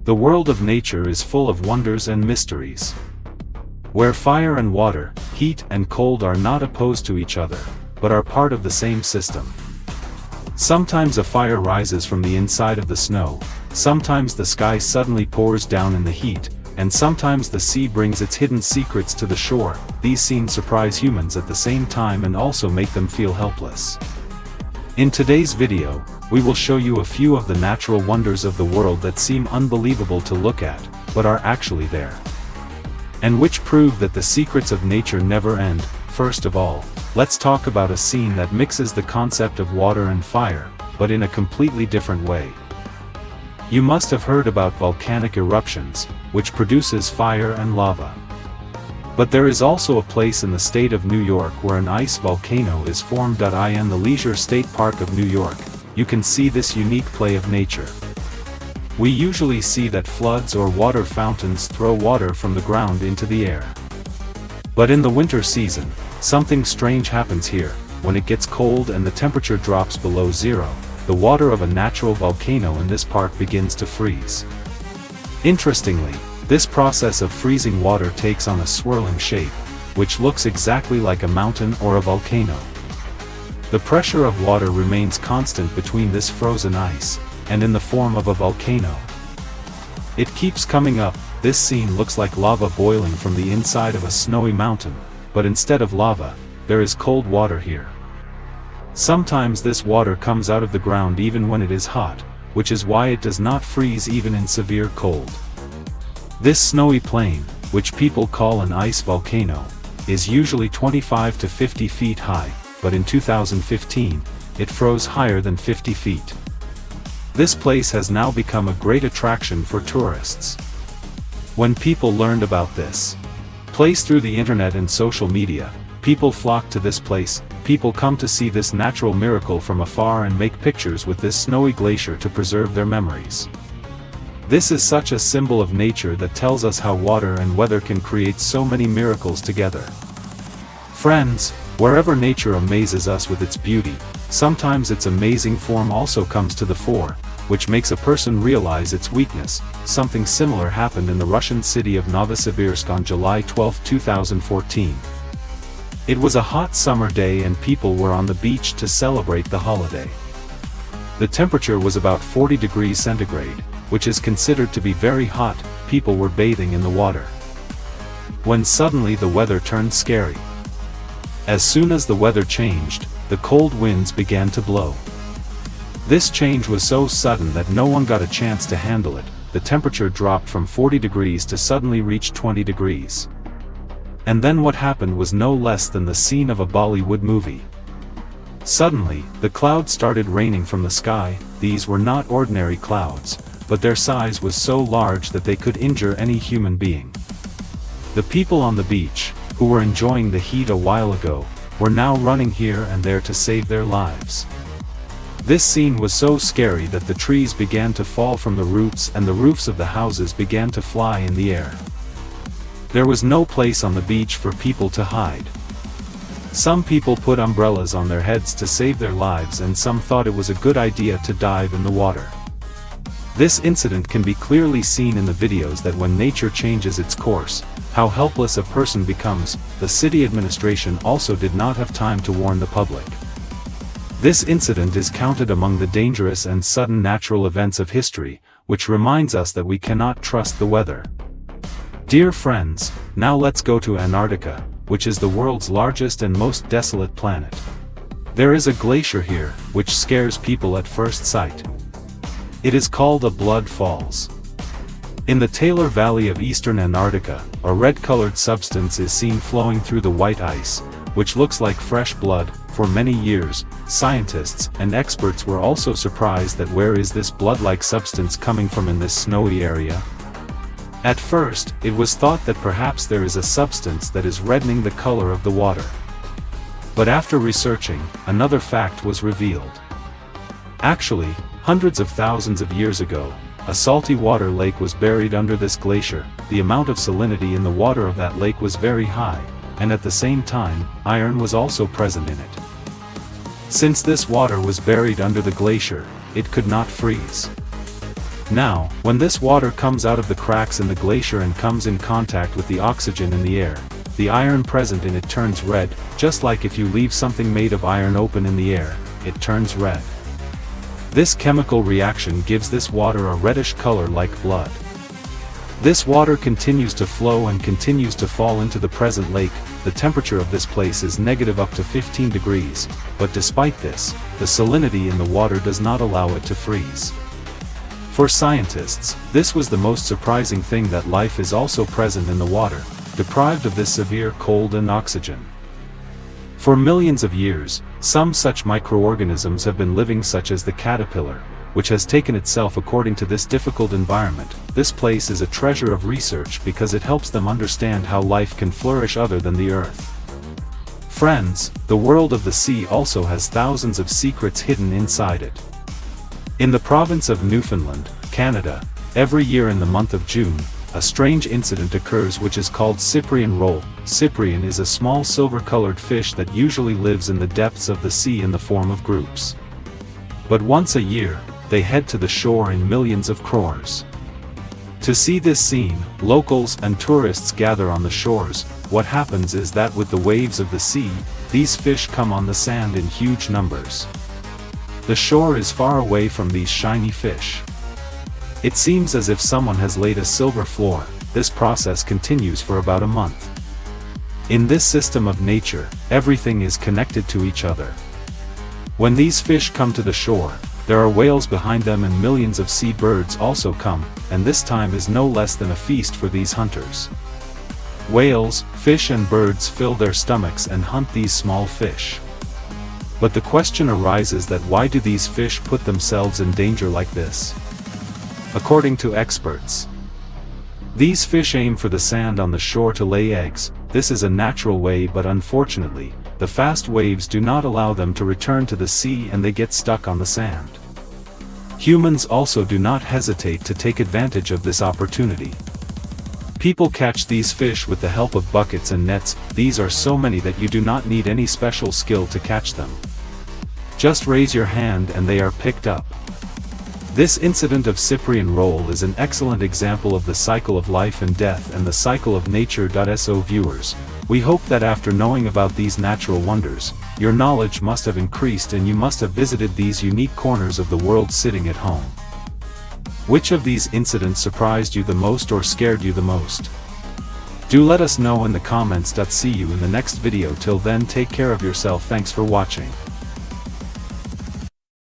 The world of nature is full of wonders and mysteries, where fire and water, heat and cold are not opposed to each other, but are part of the same system. Sometimes a fire rises from the inside of the snow, sometimes the sky suddenly pours down in the heat, and sometimes the sea brings its hidden secrets to the shore. These scenes surprise humans at the same time and also make them feel helpless. In today's video, we will show you a few of the natural wonders of the world that seem unbelievable to look at, but are actually there, and which prove that the secrets of nature never end. First of all, let's talk about a scene that mixes the concept of water and fire, but in a completely different way. You must have heard about volcanic eruptions, which produces fire and lava. But there is also a place in the state of New York where an ice volcano is formed. In the Leisure State Park of New York, you can see this unique play of nature. We usually see that floods or water fountains throw water from the ground into the air. But in the winter season, something strange happens here. When it gets cold and the temperature drops below zero, the water of a natural volcano in this park begins to freeze. Interestingly, this process of freezing water takes on a swirling shape, which looks exactly like a mountain or a volcano. The pressure of water remains constant between this frozen ice, and in the form of a volcano. It keeps coming up. This scene looks like lava boiling from the inside of a snowy mountain, but instead of lava, there is cold water here. Sometimes this water comes out of the ground even when it is hot, which is why it does not freeze even in severe cold. This snowy plain, which people call an ice volcano, is usually 25 to 50 feet high, but in 2015, it froze higher than 50 feet. This place has now become a great attraction for tourists. When people learned about this place through the internet and social media, people flock to this place. People come to see this natural miracle from afar and make pictures with this snowy glacier to preserve their memories. This is such a symbol of nature that tells us how water and weather can create so many miracles together. Friends, wherever nature amazes us with its beauty, sometimes its amazing form also comes to the fore, which makes a person realize its weakness. Something similar happened in the Russian city of Novosibirsk on July 12, 2014. It was a hot summer day and people were on the beach to celebrate the holiday. The temperature was about 40 degrees centigrade, which is considered to be very hot. People were bathing in the water, when suddenly the weather turned scary. As soon as the weather changed, the cold winds began to blow. This change was so sudden that no one got a chance to handle it. The temperature dropped from 40 degrees to suddenly reach 20 degrees. And then what happened was no less than the scene of a Bollywood movie. Suddenly, the clouds started raining from the sky. These were not ordinary clouds, but their size was so large that they could injure any human being. The people on the beach, who were enjoying the heat a while ago, were now running here and there to save their lives. This scene was so scary that the trees began to fall from the roots and the roofs of the houses began to fly in the air. There was no place on the beach for people to hide. Some people put umbrellas on their heads to save their lives and some thought it was a good idea to dive in the water. This incident can be clearly seen in the videos that when nature changes its course, how helpless a person becomes. The city administration also did not have time to warn the public. This incident is counted among the dangerous and sudden natural events of history, which reminds us that we cannot trust the weather. Dear friends, now let's go to Antarctica, which is the world's largest and most desolate planet. There is a glacier here, which scares people at first sight. It is called a blood falls. In the Taylor Valley of eastern Antarctica, a red-colored substance is seen flowing through the white ice, which looks like fresh blood. For many years, scientists and experts were also surprised that where is this blood-like substance coming from in this snowy area? At first, it was thought that perhaps there is a substance that is reddening the color of the water. But after researching, another fact was revealed. Actually, hundreds of thousands of years ago, a salty water lake was buried under this glacier. The amount of salinity in the water of that lake was very high, and at the same time, iron was also present in it. Since this water was buried under the glacier, it could not freeze. Now, when this water comes out of the cracks in the glacier and comes in contact with the oxygen in the air, the iron present in it turns red, just like if you leave something made of iron open in the air, it turns red. This chemical reaction gives this water a reddish color like blood. This water continues to flow and continues to fall into the present lake. The temperature of this place is negative up to 15 degrees, but despite this, the salinity in the water does not allow it to freeze. For scientists, this was the most surprising thing, that life is also present in the water, deprived of this severe cold and oxygen. For millions of years, some such microorganisms have been living, such as the caterpillar, which has taken itself according to this difficult environment. This place is a treasure of research because it helps them understand how life can flourish other than the earth. Friends, the world of the sea also has thousands of secrets hidden inside it. In the province of Newfoundland, Canada, every year in the month of June, a strange incident occurs which is called cyprian roll. Cyprian is a small silver-colored fish that usually lives in the depths of the sea in the form of groups. But once a year, they head to the shore in millions of crores. To see this scene, locals and tourists gather on the shores. What happens is that with the waves of the sea, these fish come on the sand in huge numbers. The shore is far away from these shiny fish. It seems as if someone has laid a silver floor. This process continues for about a month. In this system of nature, everything is connected to each other. When these fish come to the shore, there are whales behind them, and millions of sea birds also come, and this time is no less than a feast for these hunters. Whales, fish and birds fill their stomachs and hunt these small fish. But the question arises that why do these fish put themselves in danger like this? According to experts, these fish aim for the sand on the shore to lay eggs. This is a natural way, but unfortunately, the fast waves do not allow them to return to the sea and they get stuck on the sand. Humans also do not hesitate to take advantage of this opportunity. People catch these fish with the help of buckets and nets. These are so many that you do not need any special skill to catch them. Just raise your hand and they are picked up. This incident of cyprian roll is an excellent example of the cycle of life and death and the cycle of nature. So viewers, we hope that after knowing about these natural wonders, your knowledge must have increased and you must have visited these unique corners of the world sitting at home. Which of these incidents surprised you the most or scared you the most? Do let us know in the comments. See you in the next video. Till then, take care of yourself. Thanks for watching.